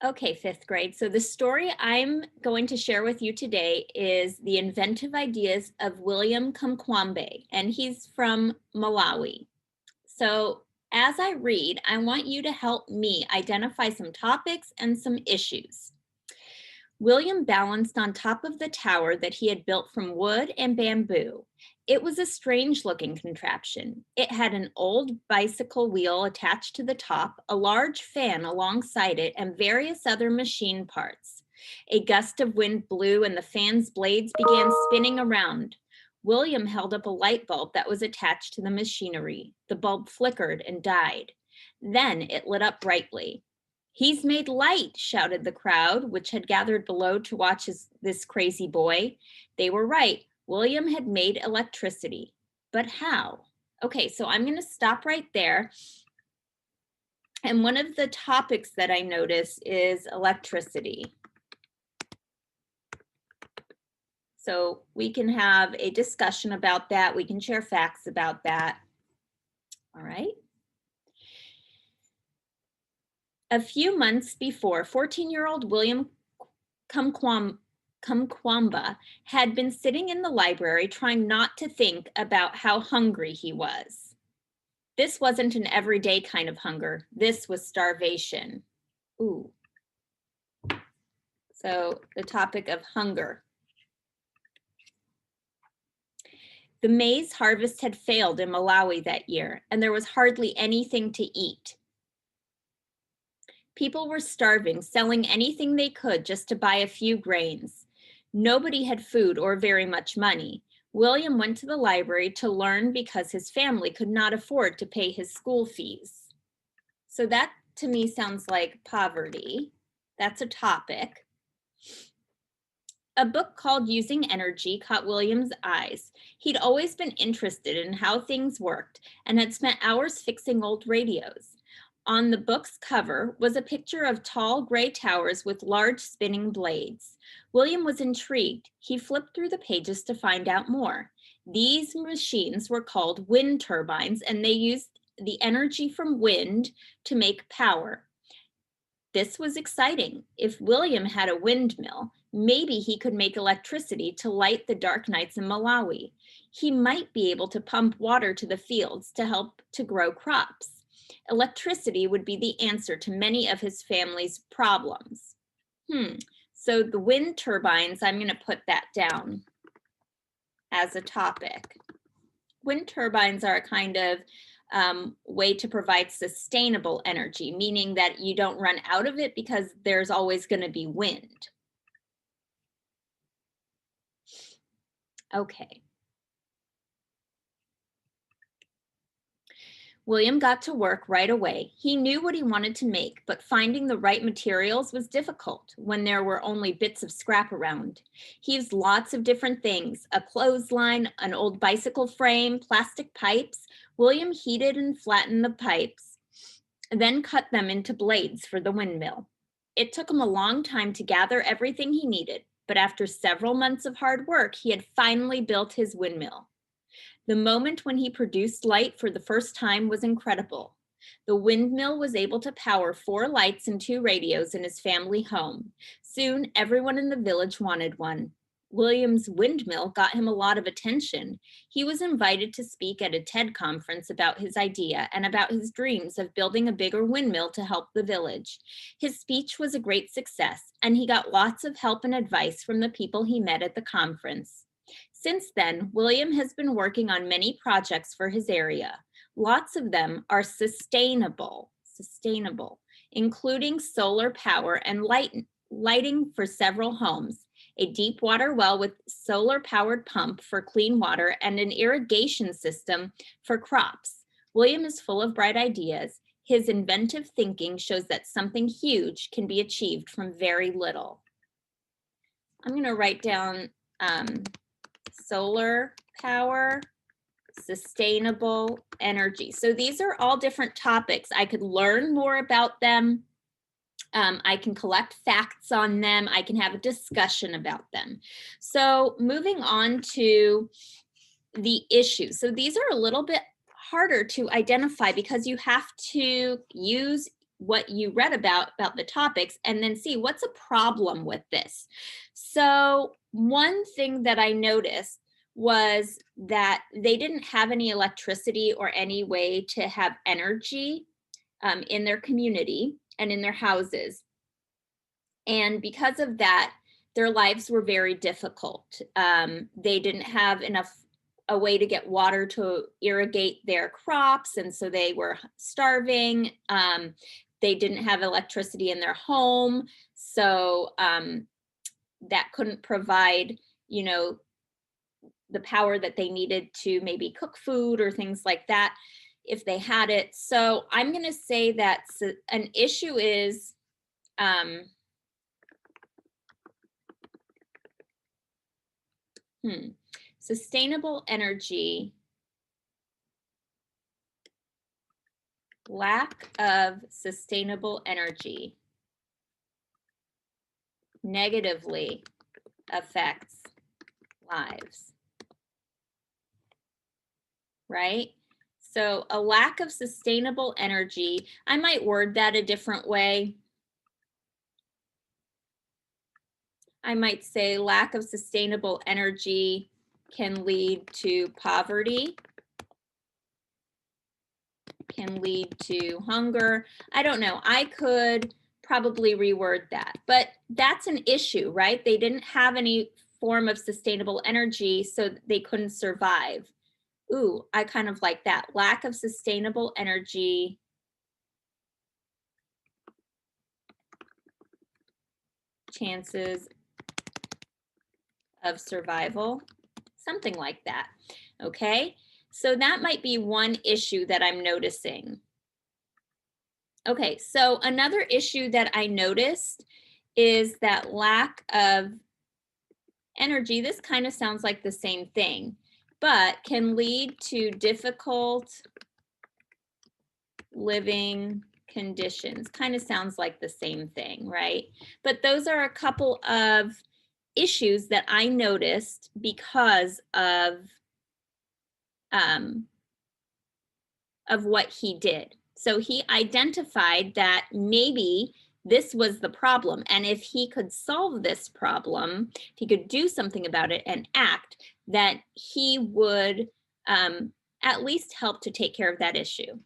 Okay, fifth grade. So the story I'm going to share with you today is The Inventive Ideas of William Kamkwambe, and he's from Malawi. So as I read, I want you to help me identify some topics and some issues. William balanced on top of the tower that he had built from wood and bamboo. It was a strange looking contraption. It had an old bicycle wheel attached to the top, a large fan alongside it, and various other machine parts. A gust of wind blew and the fan's blades began spinning around. William held up a light bulb that was attached to the machinery. The bulb flickered and died. Then it lit up brightly. "He's made light," shouted the crowd, which had gathered below to watch this crazy boy. They were right. William had made electricity. But how? Okay, so I'm going to stop right there. And one of the topics that I notice is electricity. So we can have a discussion about that. We can share facts about that. All right. A few months before, 14-year-old William Kamkwamba had been sitting in the library trying not to think about how hungry he was. This wasn't an everyday kind of hunger. This was starvation. Ooh. So the topic of hunger. The maize harvest had failed in Malawi that year, and there was hardly anything to eat. People were starving, selling anything they could just to buy a few grains. Nobody had food or very much money. William went to the library to learn because his family could not afford to pay his school fees. So that to me sounds like poverty. That's a topic. A book called Using Energy caught William's eyes. He'd always been interested in how things worked and had spent hours fixing old radios. On the book's cover was a picture of tall gray towers with large spinning blades. William was intrigued. He flipped through the pages to find out more. These machines were called wind turbines, and they used the energy from wind to make power. This was exciting. If William had a windmill, maybe he could make electricity to light the dark nights in Malawi. He might be able to pump water to the fields to help to grow crops. Electricity would be the answer to many of his family's problems. So the wind turbines, I'm going to put that down as a topic. Wind turbines are a kind of way to provide sustainable energy, meaning that you don't run out of it because there's always going to be wind. Okay. William got to work right away. He knew what he wanted to make, but finding the right materials was difficult when there were only bits of scrap around. He used lots of different things: a clothesline, an old bicycle frame, plastic pipes. William heated and flattened the pipes, then cut them into blades for the windmill. It took him a long time to gather everything he needed, but after several months of hard work, he had finally built his windmill. The moment when he produced light for the first time was incredible. The windmill was able to power 4 lights and 2 radios in his family home. Soon, everyone in the village wanted one. William's windmill got him a lot of attention. He was invited to speak at a TED conference about his idea and about his dreams of building a bigger windmill to help the village. His speech was a great success, and he got lots of help and advice from the people he met at the conference. Since then, William has been working on many projects for his area. Lots of them are sustainable, including solar power and lighting for several homes, a deep water well with solar-powered pump for clean water, and an irrigation system for crops. William is full of bright ideas. His inventive thinking shows that something huge can be achieved from very little. I'm going to write down solar power, sustainable energy. So these are all different topics. I could learn more about them. I can collect facts on them. I can have a discussion about them. So moving on to the issues. So these are a little bit harder to identify because you have to use what you read about the topics, and then see what's a problem with this. So one thing that I noticed was that they didn't have any electricity or any way to have energy in their community and in their houses. And because of that, their lives were very difficult. They didn't have a way to get water to irrigate their crops, and so they were starving. They didn't have electricity in their home, so that couldn't provide, you know, the power that they needed to maybe cook food or things like that if they had it. So I'm going to say that an issue is sustainable energy, lack of sustainable energy negatively affects lives, right? So a lack of sustainable energy, I might word that a different way. I might say lack of sustainable energy can lead to poverty, can lead to hunger. I don't know. I could probably reword that, but that's an issue, right? They didn't have any form of sustainable energy, so they couldn't survive. Ooh, I kind of like that. Lack of sustainable energy chances of survival, something like that. Okay, so that might be one issue that I'm noticing. Okay, so another issue that I noticed is that lack of energy. This kind of sounds like the same thing, but can lead to difficult living conditions. Kind of sounds like the same thing, right? But those are a couple of issues that I noticed because of what he did. So he identified that maybe this was the problem. And if he could solve this problem, if he could do something about it and act, that he would at least help to take care of that issue.